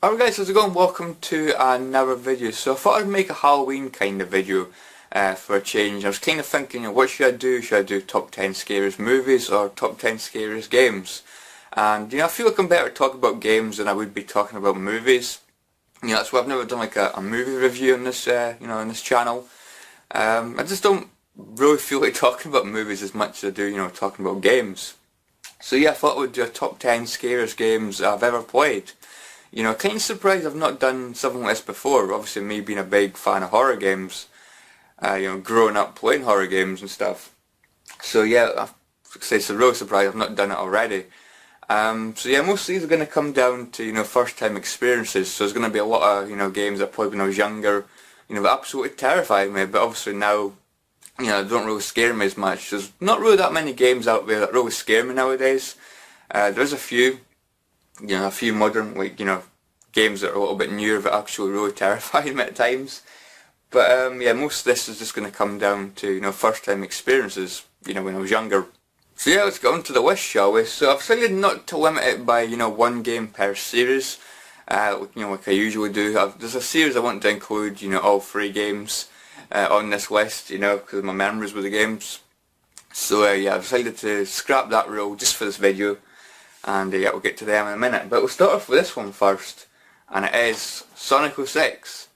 Alright guys, how's it going? Welcome to another video. So I thought I'd make a Halloween kind of video for a change. I was kind of thinking, what should I do? Should I do top 10 scariest movies or top 10 scariest games? And I feel like I'm better talking about games than I would be talking about movies. That's why I've never done like a movie review on this, on this channel. I just don't really feel like talking about movies as much as I do, talking about games. So yeah, I thought I would do a top 10 scariest games I've ever played. Kind of surprised I've not done something like this before. Obviously, me being a big fan of horror games, growing up playing horror games and stuff. So yeah, it's a real surprise I've not done it already. So yeah, most of these are going to come down to first time experiences. So there's going to be a lot of games I played when I was younger, that absolutely terrified me. But obviously now, they don't really scare me as much. There's not really that many games out there that really scare me nowadays. There's a few. A few modern, games that are a little bit newer that actually really terrify me at times. But yeah, most of this is just going to come down to, first time experiences, when I was younger. So yeah, let's get on to the list, shall we? So I've decided not to limit it by, one game per series, like I usually do. There's a series I want to include, all three games on this list, because of my memories with the games. So yeah, I've decided to scrap that rule just for this video. And yeah, we'll get to them in a minute. But we'll start off with this one first, and it is Sonic 06.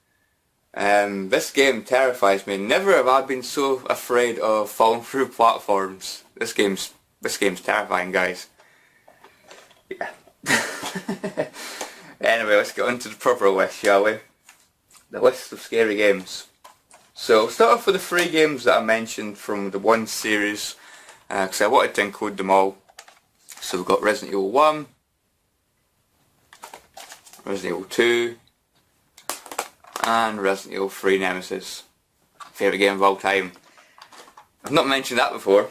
This game terrifies me. Never have I been so afraid of falling through platforms. This game's terrifying, guys. Yeah. Anyway, let's get on to the proper list, shall we? The list of scary games. So we'll start off with the three games that I mentioned from the one series, because I wanted to include them all. So we've got Resident Evil 1, Resident Evil 2, and Resident Evil 3 Nemesis. Favourite game of all time. I've not mentioned that before.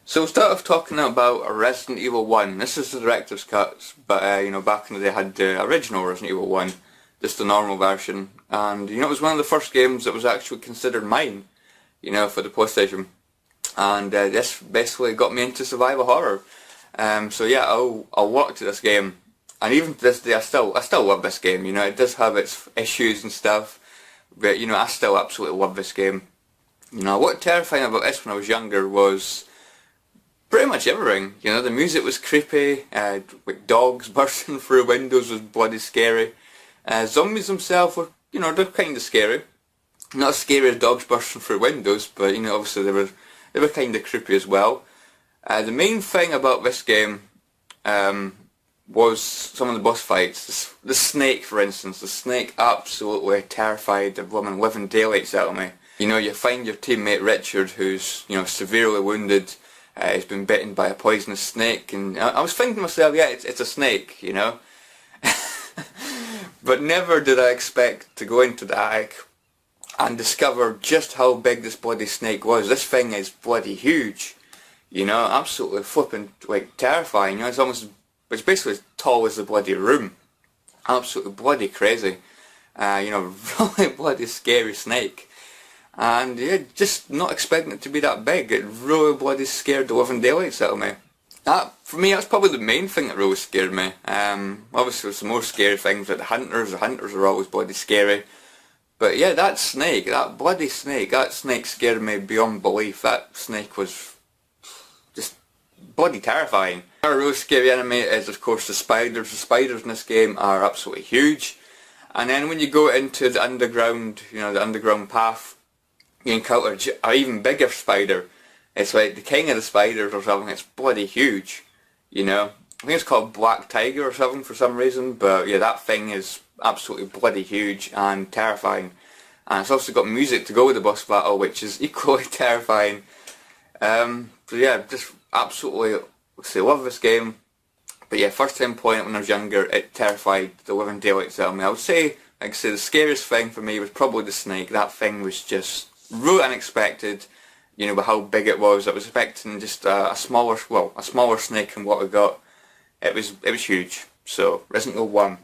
So we'll start off talking about Resident Evil 1. This is the director's cut, but back in the day I had the original Resident Evil 1, just the normal version. And it was one of the first games that was actually considered mine, for the PlayStation. And this basically got me into survival horror. So yeah, I'll walk to this game, and even to this day I still love this game. It does have its issues and stuff, but I still absolutely love this game. What terrifying about this when I was younger was pretty much everything. The music was creepy, like dogs bursting through windows was bloody scary. Zombies themselves were, they're kind of scary. Not as scary as dogs bursting through windows, but obviously they were kind of creepy as well. The main thing about this game was some of the boss fights. The snake, for instance. The snake absolutely terrified the blooming living daylights out of me. You find your teammate Richard, who's severely wounded. He's been bitten by a poisonous snake, and I was thinking to myself, yeah, it's a snake, But never did I expect to go into the attic and discover just how big this bloody snake was. This thing is bloody huge. Absolutely flipping, terrifying. It's basically as tall as the bloody room. Absolutely bloody crazy. Really bloody scary snake. And yeah, just not expecting it to be that big. It really bloody scared the living daylights out of me. For me, that's probably the main thing that really scared me. Obviously there's some more scary things like the hunters are always bloody scary. But yeah, that snake, that bloody snake, that snake scared me beyond belief. That snake was just bloody terrifying. Another really scary enemy is of course the spiders. The spiders in this game are absolutely huge. And then when you go into the underground, the underground path, you encounter an even bigger spider. It's like the king of the spiders or something. It's bloody huge. I think it's called Black Tiger or something for some reason. But yeah, that thing is absolutely bloody huge and terrifying. And it's also got music to go with the boss battle, which is equally terrifying. So yeah, just absolutely love this game. But yeah, first time playing it when I was younger, it terrified the living daylights out of me. I would say, the scariest thing for me was probably the snake. That thing was just really unexpected, with how big it was. I was expecting just a smaller snake than what we got. It was huge. So, Resident Evil 1.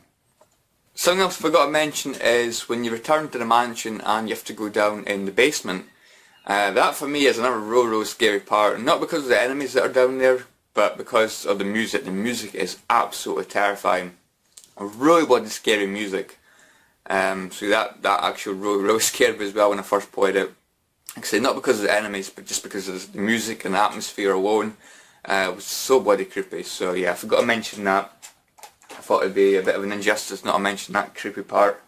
Something else I forgot to mention is when you return to the mansion and you have to go down in the basement. That for me is another real scary part, not because of the enemies that are down there, but because of the music. The music is absolutely terrifying. really bloody scary music. So that actually really scared me as well when I first played it. Like I say, not because of the enemies, but just because of the music and the atmosphere alone. It was so bloody creepy. So yeah, I forgot to mention that. I thought it'd be a bit of an injustice not to mention that creepy part.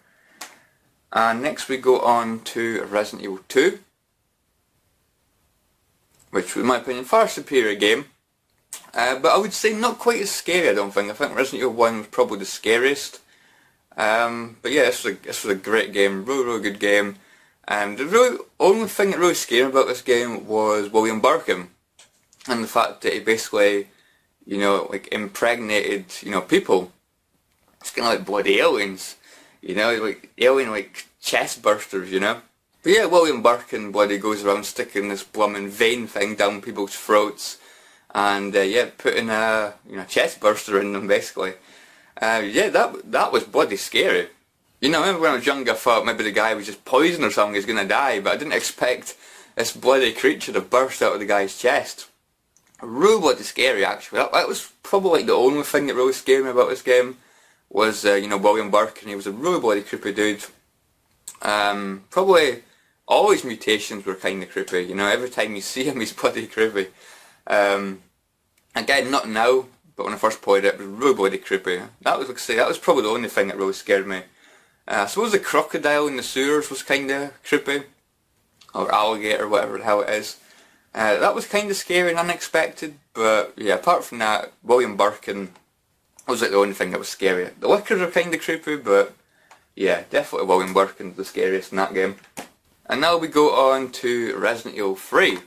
And next we go on to Resident Evil 2, which was, in my opinion, far superior game. But I would say not quite as scary, I don't think. I think Resident Evil 1 was probably the scariest. But yeah, this was a great game, really good game. The only thing that really scared me about this game was William Birkin, and the fact that he basically, you know, like impregnated, you know, people. It's kind of like bloody aliens, you know, like alien like chest bursters, you know. But yeah, William Birkin bloody goes around sticking this blooming vein thing down people's throats, and yeah, putting a chest burster in them basically. Yeah, that was bloody scary. You know, I remember when I was younger I thought maybe the guy was just poisoned or something, he's gonna die, but I didn't expect this bloody creature to burst out of the guy's chest. Really bloody scary actually. That was probably like the only thing that really scared me about this game was, you know, William Birkin. He was a really bloody creepy dude. Probably all his mutations were kind of creepy, you know, every time you see him he's bloody creepy. Again, not now, but when I first played it was really bloody creepy. That was, like I say, that was probably the only thing that really scared me. I suppose the crocodile in the sewers was kind of creepy, or alligator, whatever the hell it is. That was kind of scary and unexpected, but yeah, apart from that, William Birkin was like the only thing that was scary. The lickers are kind of creepy, but yeah, definitely William Birkin's the scariest in that game. And now we go on to Resident Evil 3,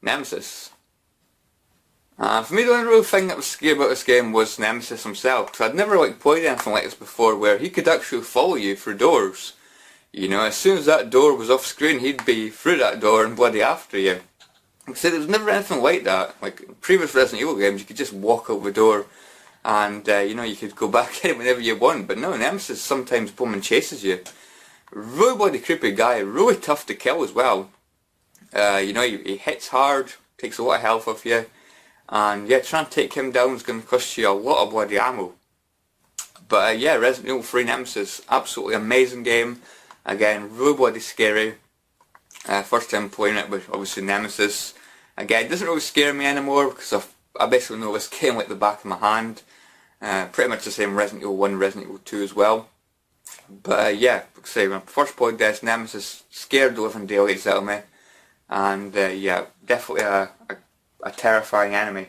Nemesis. For me, the only real thing that was scary about this game was Nemesis himself, because I'd never played anything like this before, where he could actually follow you through doors. You know, as soon as that door was off screen, he'd be through that door and bloody after you. So there was never anything like that. Like in previous Resident Evil games, you could just walk out the door, and you know, you could go back in whenever you want. But no, Nemesis sometimes boom chases you. Really bloody creepy guy, really tough to kill as well. You know, he hits hard, takes a lot of health off you. And yeah, trying to take him down is going to cost you a lot of bloody ammo. But yeah, Resident Evil 3 Nemesis, absolutely amazing game. Again, really bloody scary. First time playing it with obviously Nemesis. Again, it doesn't really scare me anymore because I basically know this game like the back of my hand. Pretty much the same Resident Evil 1, Resident Evil 2 as well. But yeah, like I say, when I first played this, Nemesis scared the living daylights out of me. And yeah, definitely a terrifying enemy.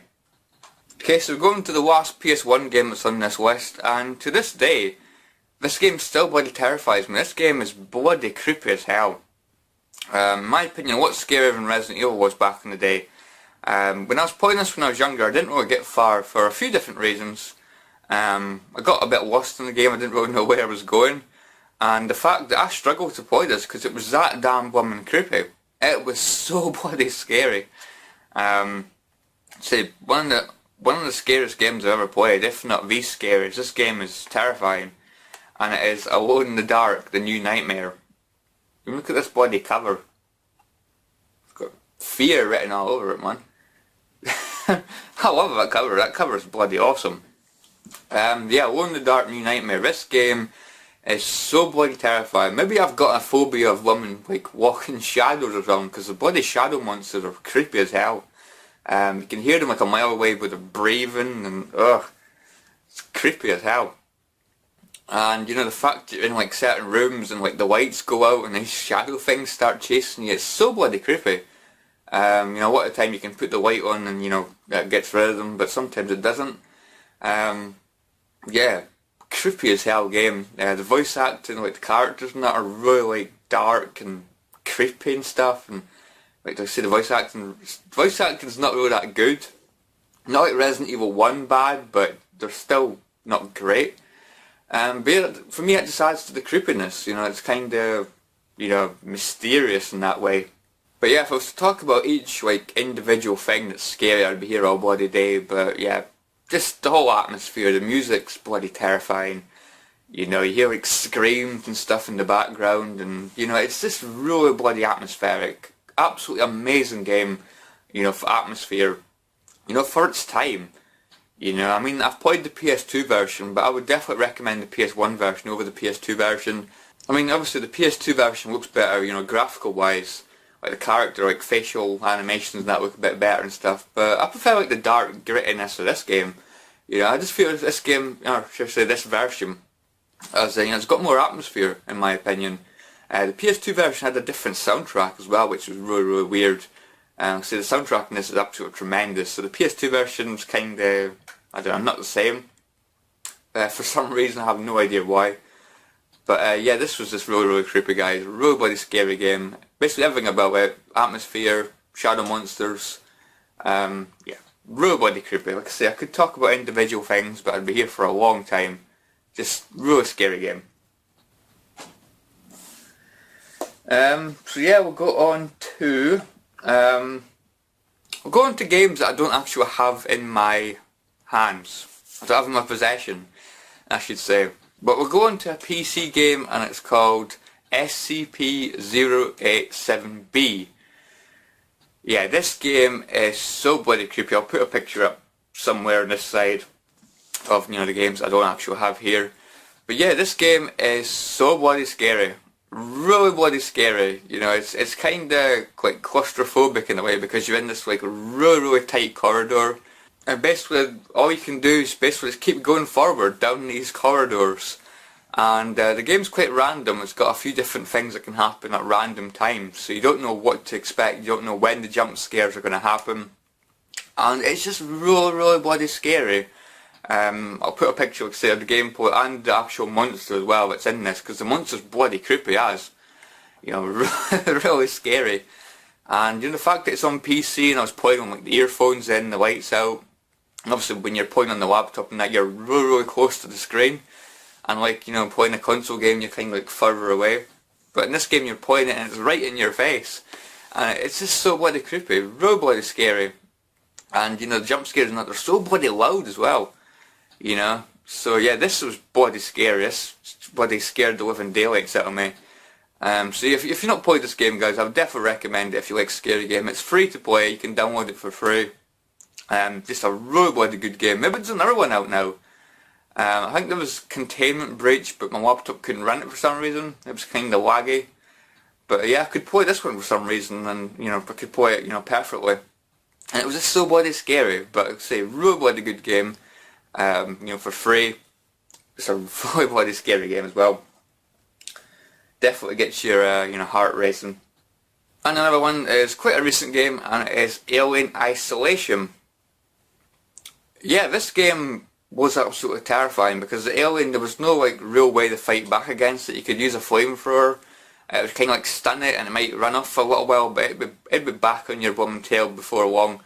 Okay, so we're going to the last PS1 game that's on this list, and to this day, this game still bloody terrifies me. This game is bloody creepy as hell. In my opinion, what's scarier than Resident Evil was back in the day. When I was playing this when I was younger, I didn't really get far for a few different reasons. I got a bit lost in the game, I didn't really know where I was going, and the fact that I struggled to play this because it was that damn blooming creepy. It was so bloody scary. Say one of the scariest games I've ever played, if not the scariest. This game is terrifying, and it is Alone in the Dark: The New Nightmare. You look at this bloody cover. It's got fear written all over it, man. I love that cover. That cover is bloody awesome. Yeah, Alone in the Dark: New Nightmare. This game is so bloody terrifying. Maybe I've got a phobia of women like walking shadows or something, because the bloody shadow monsters are creepy as hell. You can hear them like a mile away with their breathing, and ugh, it's creepy as hell. And you know, the fact you're in like certain rooms and like the lights go out and these shadow things start chasing you, it's so bloody creepy. You know, a lot of the time you can put the light on and you know, that gets rid of them, but sometimes it doesn't. Yeah, creepy as hell game. The voice acting, like the characters and that are really like dark and creepy and stuff, and like I say, the voice acting's not really that good. Not like Resident Evil 1 bad, but they're still not great. But yeah, for me it just adds to the creepiness, you know, it's kind of, you know, mysterious in that way. But yeah, if I was to talk about each like individual thing that's scary, I'd be here all bloody day. But yeah, just the whole atmosphere, the music's bloody terrifying. You know, you hear like screams and stuff in the background, and you know, it's just really bloody atmospheric. Absolutely amazing game, you know, for atmosphere. You know, for its time, You know, I mean, I've played the PS2 version, but I would definitely recommend the PS1 version over the PS2 version. I mean, obviously the PS2 version looks better, you know, graphical wise. Like the character, like facial animations and that look a bit better and stuff. But I prefer like the dark grittiness of this game. You know, I just feel this game, or should I say this version, as you know, it's got more atmosphere in my opinion. The PS2 version had a different soundtrack as well, which was really, really weird. So the soundtrack in this is absolutely tremendous. So the PS2 version's kind of, I don't know, not the same. For some reason, I have no idea why. But yeah, this was just really, really creepy, guys. Really bloody scary game. Basically everything about it. Atmosphere, shadow monsters. Yeah, really bloody creepy. Like I say, I could talk about individual things, but I'd be here for a long time. Just really scary game. So yeah, we'll go on to games that I don't actually have in my hands. I don't have in my possession, I should say. But we'll go on to a PC game, and it's called SCP-087B. Yeah, this game is so bloody creepy. I'll put a picture up somewhere on this side of, you know, the games I don't actually have here. But yeah, this game is so bloody scary. Really bloody scary. You know, it's kind of like claustrophobic in a way, because you're in this like really, really tight corridor. And basically all you can do is basically just keep going forward down these corridors. And the game's quite random. It's got a few different things that can happen at random times. So you don't know what to expect. You don't know when the jump scares are going to happen. And it's just really, really bloody scary. I'll put a picture, like, say, of the gameplay and the actual monster as well that's in this, because the monster's bloody creepy as. You know, really scary. And you know, the fact that it's on PC and I was playing on like the earphones in, the lights out, and obviously when you're playing on the laptop and that, you're really, really close to the screen. And like, you know, playing a console game, you're kind of like further away. But in this game you're playing it and it's right in your face. And it's just so bloody creepy, really bloody scary. And you know, the jump scares and that, they're so bloody loud as well. You know, so yeah, this was bloody scariest. Bloody scared the living daylights out of me. So if you've not played this game, guys, I would definitely recommend it if you like a scary game. It's free to play, you can download it for free. Just a really bloody good game. Maybe there's another one out now. I think there was containment breach, but my laptop couldn't run it for some reason. It was kind of laggy. But yeah, I could play this one for some reason, and you know, I could play it, you know, perfectly. And it was just so bloody scary. But like I say, really bloody good game. You know, for free. It's a really bloody scary game as well. Definitely gets your you know, heart racing. And another one is quite a recent game, and it is Alien Isolation. Yeah, this game was absolutely terrifying, because the alien, there was no like real way to fight back against it. You could use a flamethrower. It would kind of like stun it and it might run off for a little while, but it'd be back on your bum tail before long.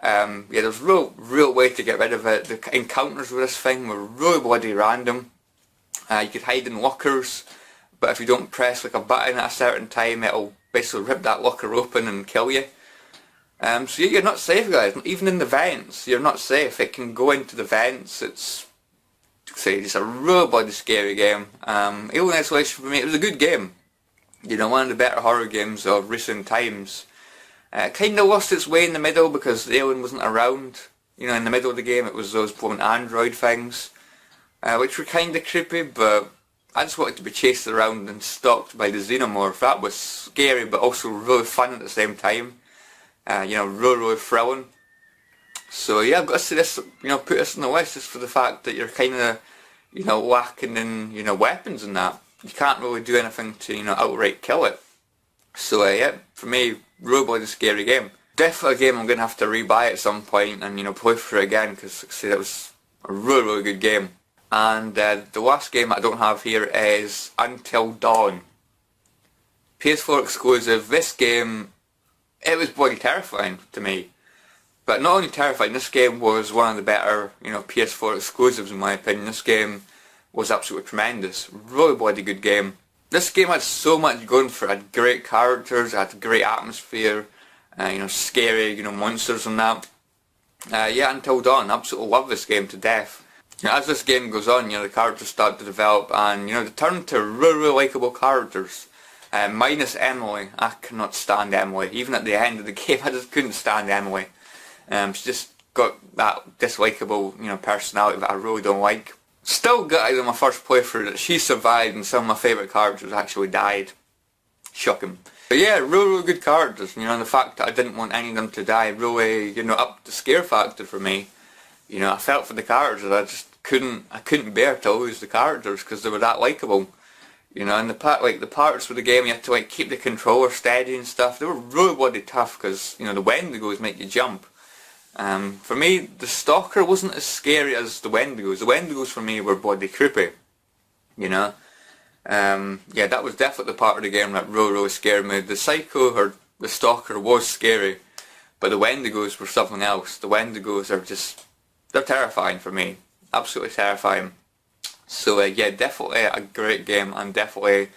Yeah, there's real way to get rid of it. The encounters with this thing were really bloody random. You could hide in lockers, but if you don't press like a button at a certain time, it'll basically rip that locker open and kill you. So you're not safe, guys. Even in the vents, you're not safe. It can go into the vents. It's just a real bloody scary game. Alien Isolation for me, it was a good game. You know, one of the better horror games of recent times. Kind of lost its way in the middle because the alien wasn't around. You know, in the middle of the game it was those blown android things, which were kind of creepy, but I just wanted to be chased around and stalked by the xenomorph. That was scary, but also really fun at the same time. You know, really thrilling. So yeah, I've got to say this, you know, put this on the list just for the fact that you're kind of, you know, lacking in, you know, weapons and that. You can't really do anything to, you know, outright kill it. So yeah, for me, really bloody scary game. Definitely a game I'm going to have to rebuy at some point and, you know, play through it again, because like I say, that was a really good game. And the last game I don't have here is Until Dawn. PS4 exclusive. This game, it was bloody terrifying to me. But not only terrifying, this game was one of the better, you know, PS4 exclusives in my opinion. This game was absolutely tremendous. Really bloody good game. This game had so much going for it. It had great characters, it had great atmosphere, you know, scary, you know, monsters and that. Yeah, Until Dawn, absolutely love this game to death. You know, as this game goes on, you know, the characters start to develop and, you know, they turn into really likeable characters. Minus Emily. I cannot stand Emily. Even at the end of the game, I just couldn't stand Emily. She's just got that dislikable, personality that I really don't like. Still gutted on my first playthrough that she survived and some of my favourite characters actually died. Shocking. But yeah, really good characters, and the fact that I didn't want any of them to die really, upped the scare factor for me. I felt for the characters. I just couldn't bear to lose the characters because they were that likeable. And the parts of the game you had to keep the controller steady and stuff, they were really bloody tough because, the Wendigos make you jump. For me, the Stalker wasn't as scary as the Wendigos. The Wendigos for me were bloody creepy. Yeah, that was definitely the part of the game that really scared me. The Psycho or the Stalker was scary, but the Wendigos were something else. The Wendigos are they're terrifying for me. Absolutely terrifying. So yeah, definitely a great game, and definitely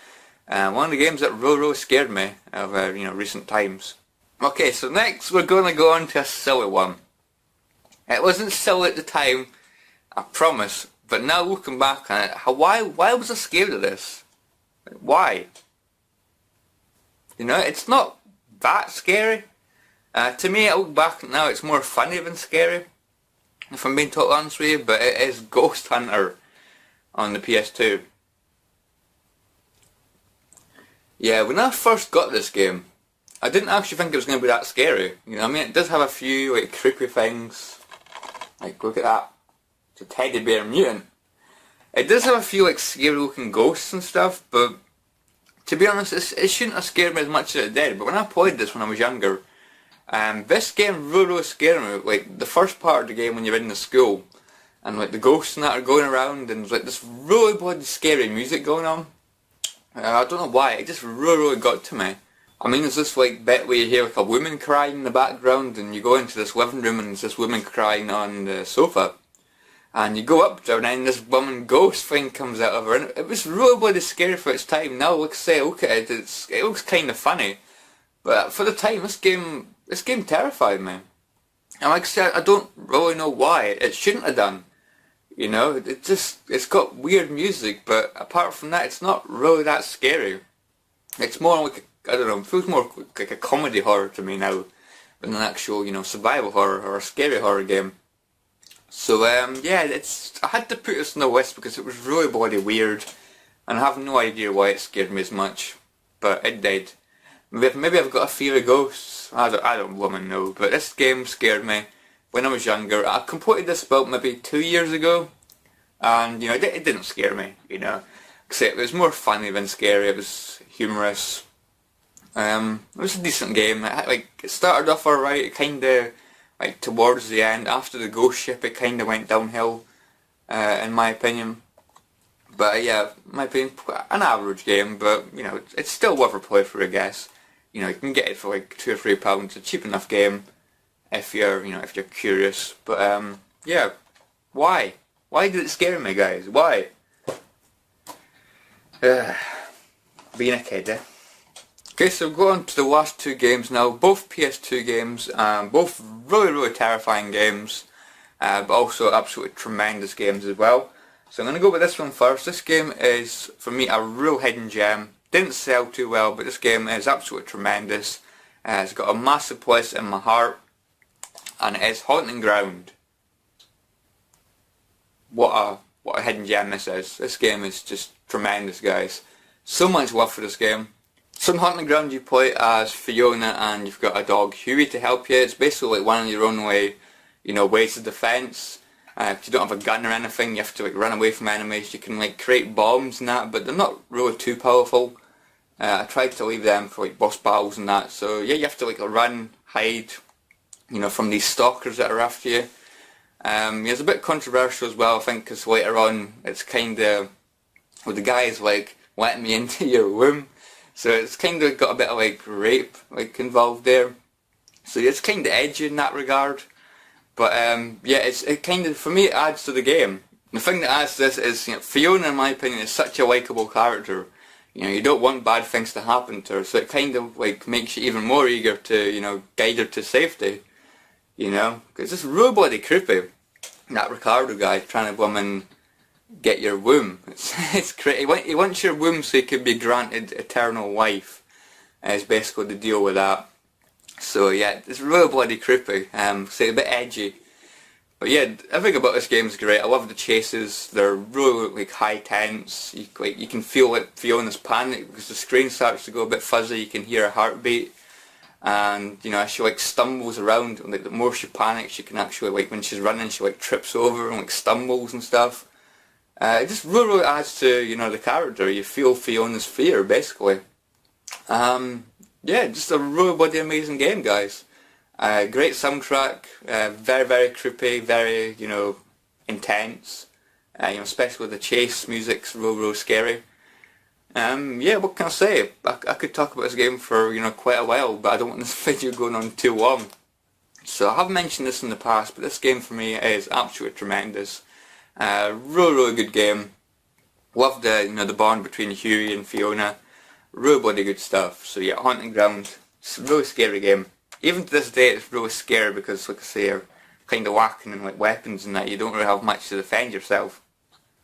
one of the games that really scared me of recent times. Okay, so next we're going to go on to a silly one. It wasn't silly at the time, I promise, but now looking back on it, why was I scared of this? Why? It's not that scary. To me, I look back now, it's more funny than scary, if I'm being totally honest with you, but it is Ghost Hunter on the PS2. Yeah, when I first got this game, I didn't actually think it was going to be that scary. It does have a few creepy things. Look at that. It's a teddy bear mutant. It does have a few scary looking ghosts and stuff, but to be honest, it shouldn't have scared me as much as it did. But when I played this when I was younger, this game really scared me. The first part of the game when you're in the school, and the ghosts and that are going around, and there's this really bloody scary music going on. I don't know why, it just really got to me. There's this bit where you hear a woman crying in the background, and you go into this living room and there's this woman crying on the sofa. And you go up there and then this woman ghost thing comes out of her, and it was really bloody scary for its time. Now look at it, it looks kind of funny. But for the time, this game terrified me. And like I said, I don't really know why. It shouldn't have done. It's got weird music, but apart from that, it's not really that scary. It's more I don't know, it feels more like a comedy horror to me now than an actual, survival horror or a scary horror game. So yeah, I had to put this on the list because it was really bloody weird, and I have no idea why it scared me as much, but it did. Maybe I've got a fear of ghosts. I don't woman know, but this game scared me when I was younger. I completed this about maybe 2 years ago, and it didn't scare me, except it was more funny than scary. It was humorous. It was a decent game. It started off alright. It kind of towards the end, after the ghost ship, it kind of went downhill, in my opinion. But yeah, in my opinion, an average game, but it's still worth a playthrough, I guess. You can get it for £2 or £3. It's a cheap enough game if you're curious. But yeah, why? Why did it scare me, guys? Why? Being a kid, eh? Okay, so we'll go on to the last two games now. Both PS2 games, both really terrifying games, but also absolutely tremendous games as well. So I'm going to go with this one first. This game is, for me, a real hidden gem. Didn't sell too well, but this game is absolutely tremendous. It's got a massive place in my heart, and it is Haunting Ground. What a hidden gem this is. This game is just tremendous, guys. So much love for this game. So in Haunting Ground you play as Fiona, and you've got a dog Huey to help you. It's basically one of your own ways of defence. If you don't have a gun or anything, you have to run away from enemies. You can create bombs and that, but they're not really too powerful. I tried to leave them for boss battles and that. So yeah, you have to run, hide, from these stalkers that are after you. It's a bit controversial as well, I think, because later on it's kind of, the guy is letting me into your womb. So it's kind of got a bit of rape involved there. So it's kind of edgy in that regard. But yeah, it kind of, for me, it adds to the game. The thing that adds to this is, Fiona, in my opinion, is such a likeable character. You don't want bad things to happen to her, so it kind of makes you even more eager to, guide her to safety. Because it's really bloody creepy. That Ricardo guy trying to get your womb. It's crazy. He wants your womb so he can be granted eternal life. Is basically the deal with that. So yeah, it's really bloody creepy. So a bit edgy. But yeah, everything about this game is great. I love the chases. They're really like high tense. You can feel like Fiona's panic because the screen starts to go a bit fuzzy. You can hear her heartbeat, and you know, as she like stumbles around, like the more she panics, she can actually like when she's running, she like trips over and like stumbles and stuff. It just really adds to, you know, the character. You feel Fiona's fear basically. Yeah, just a really bloody amazing game, guys. Great soundtrack, very very creepy, very, you know, intense. You know, especially the chase music's real scary. Yeah, what can I say? I could talk about this game for, you know, quite a while, but I don't want this video going on too long. So I have mentioned this in the past, but this game for me is absolutely tremendous. Really good game. Love the, you know, the bond between Huey and Fiona. Really bloody good stuff. So yeah, Haunting Ground. It's a really scary game. Even to this day it's really scary because, like I say, you're kind of lacking in like weapons and that. You don't really have much to defend yourself.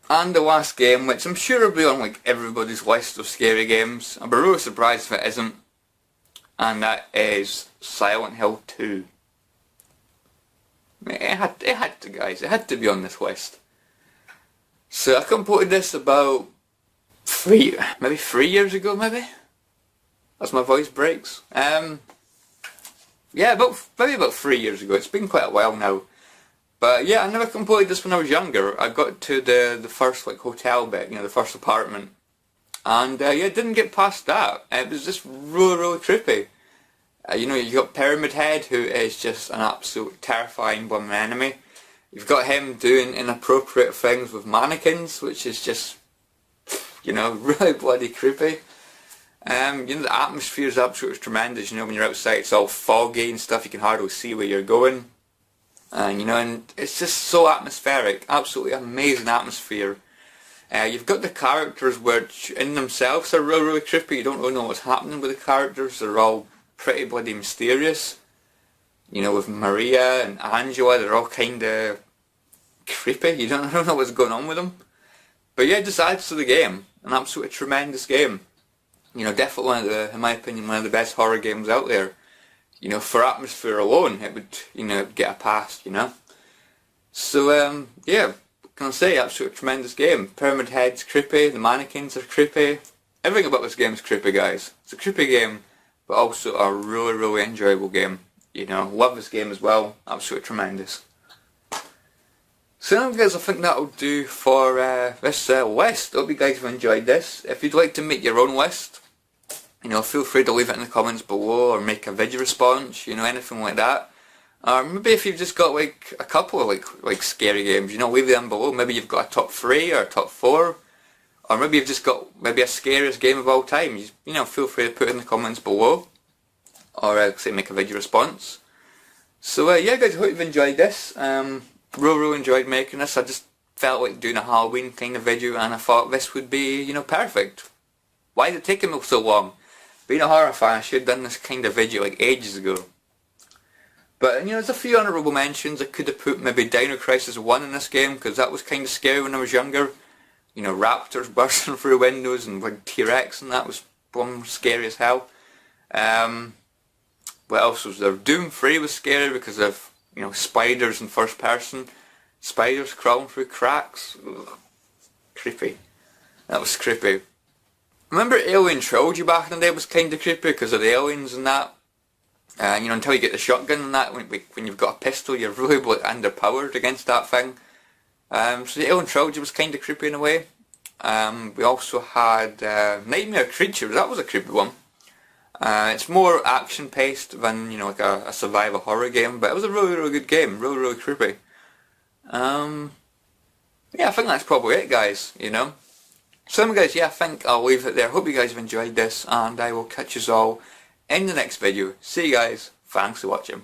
And the last game, which I'm sure will be on like everybody's list of scary games. I'll be really surprised if it isn't. And that is Silent Hill 2. It had to, guys. It had to be on this list. So I completed this about maybe 3 years ago, maybe? As my voice breaks. Yeah, maybe about 3 years ago. It's been quite a while now. But yeah, I never completed this when I was younger. I got to the first like hotel bit, you know, the first apartment. And yeah, didn't get past that. It was just really creepy. You know, you got Pyramid Head, who is just an absolute terrifying bomb enemy. You've got him doing inappropriate things with mannequins, which is just, you know, really bloody creepy. You know, the atmosphere is absolutely tremendous. You know, when you're outside it's all foggy and stuff, you can hardly see where you're going. And you know, and it's just so atmospheric, absolutely amazing atmosphere. You've got the characters which in themselves are really creepy. You don't really know what's happening with the characters. They're all pretty bloody mysterious. You know, with Maria and Angela, they're all kind of creepy. You don't know what's going on with them. But yeah, it just adds to the game. An absolutely tremendous game. You know, definitely one of the, in my opinion, one of the best horror games out there. You know, for atmosphere alone, it would, you know, get a pass, you know. So, yeah, what can I say? Absolutely tremendous game. Pyramid Head's creepy, the mannequins are creepy. Everything about this game is creepy, guys. It's a creepy game, but also a really enjoyable game. You know, love this game as well. Absolutely tremendous. So now, guys, I think that'll do for this list. I hope you guys have enjoyed this. If you'd like to make your own list, you know, feel free to leave it in the comments below or make a video response, you know, anything like that. Or maybe if you've just got like a couple of like scary games, you know, leave them below. Maybe you've got a top 3 or a top 4. Or maybe you've just got maybe a scariest game of all time. You know, feel free to put it in the comments below. Or say make a video response. So yeah, guys, I hope you've enjoyed this. Really enjoyed making this. I just felt like doing a Halloween kind of video and I thought this would be, you know, perfect. Why is it taking me so long? Being a horror fan, I should have done this kind of video like ages ago. But, you know, there's a few honourable mentions. I could have put maybe Dino Crisis 1 in this game, because that was kind of scary when I was younger. You know, raptors bursting through windows and like T-Rex and that was scary as hell. What else was there? Doom 3 was scary because of, you know, spiders in first person. Spiders crawling through cracks. Ugh. Creepy. That was creepy. Remember Alien Trilogy back in the day was kind of creepy because of the aliens and that. You know, until you get the shotgun and that, when you've got a pistol, you're really underpowered against that thing. So the Alien Trilogy was kind of creepy in a way. We also had Nightmare Creatures. That was a creepy one. It's more action paced than, you know, like a survival horror game, but it was a really good game. Really creepy. Yeah, I think that's probably it, guys. You know. So guys, yeah, I think I'll leave it there. Hope you guys have enjoyed this, and I will catch you all in the next video. See you guys. Thanks for watching.